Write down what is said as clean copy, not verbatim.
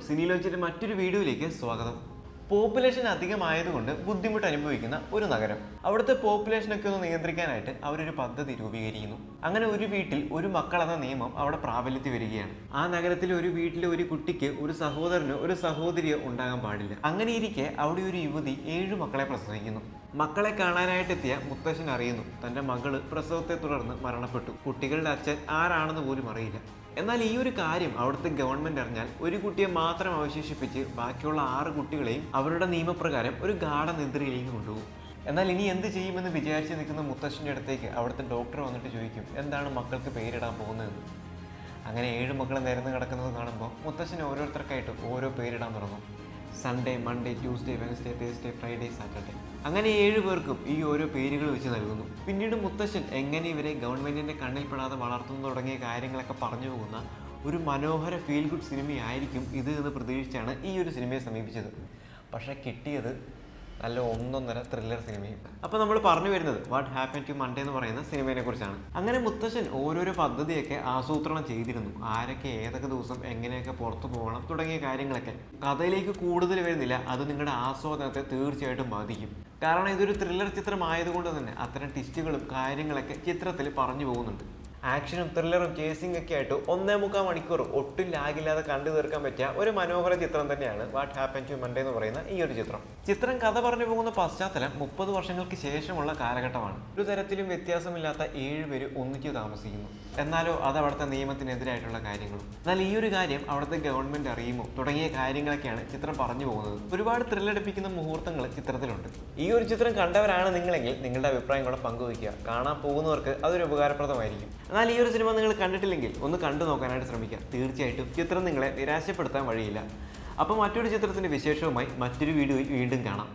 സിനിലോഞ്ചിന്റെ മറ്റൊരു വീഡിയോയിലേക്ക് സ്വാഗതം. പോപ്പുലേഷൻ അധികമായതുകൊണ്ട് ബുദ്ധിമുട്ട് അനുഭവിക്കുന്ന ഒരു നഗരം. അവിടുത്തെ പോപ്പുലേഷനൊക്കെ ഒന്ന് നിയന്ത്രിക്കാനായിട്ട് അവരൊരു പദ്ധതി രൂപീകരിക്കുന്നു. അങ്ങനെ ഒരു വീട്ടിൽ ഒരു മക്കൾ എന്ന നിയമം അവിടെ പ്രാബല്യത്തിൽ വരികയാണ്. ആ നഗരത്തിലെ ഒരു വീട്ടിലെ ഒരു കുട്ടിക്ക് ഒരു സഹോദരനോ ഒരു സഹോദരിയോ ഉണ്ടാകാൻ പാടില്ല. അങ്ങനെ ഇരിക്കെ അവിടെ ഒരു യുവതി 7 മക്കളെ പ്രസവിക്കുന്നു. മക്കളെ കാണാനായിട്ടെത്തിയ മുത്തശ്ശൻ അറിയുന്നു തൻ്റെ മകള് പ്രസവത്തെ തുടർന്ന് മരണപ്പെട്ടു. കുട്ടികളുടെ അച്ഛൻ ആരാണെന്ന് പോലും അറിയില്ല. എന്നാൽ ഈ ഒരു കാര്യം അവിടുത്തെ ഗവൺമെന്റ് അറിഞ്ഞാൽ ഒരു കുട്ടിയെ മാത്രം അവശേഷിപ്പിച്ച് ബാക്കിയുള്ള 6 കുട്ടികളെയും അവരുടെ നിയമപ്രകാരം ഒരു ഗാഠനിദ്രയിലേക്ക് കൊണ്ടുപോകും. എന്നാൽ ഇനി എന്ത് ചെയ്യുമെന്ന് വിചാരിച്ച് നിൽക്കുന്ന മുത്തശ്ശൻ്റെ അടുത്തേക്ക് അവിടുത്തെ ഡോക്ടർ വന്നിട്ട് ചോദിക്കും എന്താണ് മക്കൾക്ക് പേരിടാൻ പോകുന്നതെന്ന്. അങ്ങനെ 7 മക്കൾ നിരന്ന് കിടക്കുന്നത് കാണുമ്പോൾ മുത്തശ്ശന് ഓരോരുത്തർക്കായിട്ട് ഓരോ പേരിടാൻ തുടങ്ങും. Sunday, Monday, Tuesday, Wednesday, Thursday, Friday, Saturday. അങ്ങനെ 7 പേർക്കും ഈ ഓരോ പേരുകൾ വെച്ച് നൽകുന്നു. പിന്നീട് മുത്തശ്ശൻ എങ്ങനെ ഇവരെ ഗവൺമെന്റിന്റെ കണ്ണിൽപ്പെടാതെ വളർത്തുന്നു തുടങ്ങിയ കാര്യങ്ങളൊക്കെ പറഞ്ഞു പോകുന്ന ഒരു മനോഹര ഫീൽ ഗുഡ് സിനിമയായിരിക്കും ഇത് എന്ന് പ്രതീക്ഷിച്ചാണ് ഈ ഒരു സിനിമയെ സമീപിച്ചത്. പക്ഷേ കിട്ടിയത് നല്ല ഒന്നൊന്നര ത്രില്ലർ സിനിമയും. അപ്പോൾ നമ്മൾ പറഞ്ഞു വരുന്നത് വാട്ട് ഹാപ്പൻ ടു മൺഡേ എന്ന് പറയുന്ന സിനിമയെ കുറിച്ചാണ്. അങ്ങനെ മുത്തശ്ശൻ ഓരോരോ പദ്ധതിയൊക്കെ ആസൂത്രണം ചെയ്തിരുന്നു. ആരൊക്കെ ഏതൊക്കെ ദിവസം എങ്ങനെയൊക്കെ പുറത്തു പോകണം തുടങ്ങിയ കാര്യങ്ങളൊക്കെ. കഥയിലേക്ക് കൂടുതൽ വരുന്നില്ല, അത് നിങ്ങളുടെ ആസ്വാദനത്തെ തീർച്ചയായിട്ടും ബാധിക്കും. കാരണം ഇതൊരു ത്രില്ലർ ചിത്രമായതുകൊണ്ട് തന്നെ അത്തരം ട്വിസ്റ്റുകളും കാര്യങ്ങളൊക്കെ ചിത്രത്തിൽ പറഞ്ഞു പോകുന്നുണ്ട്. ആക്ഷനും ത്രില്ലറും ചേസിംഗ് ഒക്കെ ആയിട്ട് 1.25 മണിക്കൂർ ഒട്ടും ലാഗില്ലാതെ കണ്ടു തീർക്കാൻ പറ്റിയ ഒരു മനോഹര ചിത്രം തന്നെയാണ് വാട്ട് ഹാപ്പൻ ടു മൺഡേ എന്ന് പറയുന്ന ഈ ഒരു ചിത്രം. ചിത്രം കഥ പറഞ്ഞു പോകുന്ന പശ്ചാത്തലം 30 വർഷങ്ങൾക്ക് ശേഷമുള്ള കാലഘട്ടമാണ്. ഒരു തരത്തിലും വ്യത്യാസമില്ലാത്ത 7 പേര് ഒന്നിച്ചു താമസിക്കുന്നു. എന്നാലോ അത് അവിടുത്തെ നിയമത്തിനെതിരായിട്ടുള്ള കാര്യങ്ങളും. എന്നാൽ ഈ ഒരു കാര്യം അവിടുത്തെ ഗവൺമെന്റ് അറിയുമോ തുടങ്ങിയ കാര്യങ്ങളൊക്കെയാണ് ചിത്രം പറഞ്ഞു പോകുന്നത്. ഒരുപാട് ത്രില്ലടിപ്പിക്കുന്ന മുഹൂർത്തങ്ങൾ ചിത്രത്തിലുണ്ട്. ഈ ഒരു ചിത്രം കണ്ടവരാണ് നിങ്ങളെങ്കിൽ നിങ്ങളുടെ അഭിപ്രായം കൂടെ പങ്കുവയ്ക്കുക. കാണാൻ പോകുന്നവർക്ക് അതൊരു ഉപകാരപ്രദമായിരിക്കും. എന്നാൽ ഈ ഒരു സിനിമ നിങ്ങൾ കണ്ടിട്ടില്ലെങ്കിൽ ഒന്ന് കണ്ടു നോക്കാനായിട്ട് ശ്രമിക്കുക. തീർച്ചയായിട്ടും ചിത്രം നിങ്ങളെ നിരാശപ്പെടുത്താൻ വഴിയില്ല. അപ്പോൾ മറ്റൊരു ചിത്രത്തിൻ്റെ വിശേഷവുമായി മറ്റൊരു വീഡിയോയിൽ വീണ്ടും കാണാം.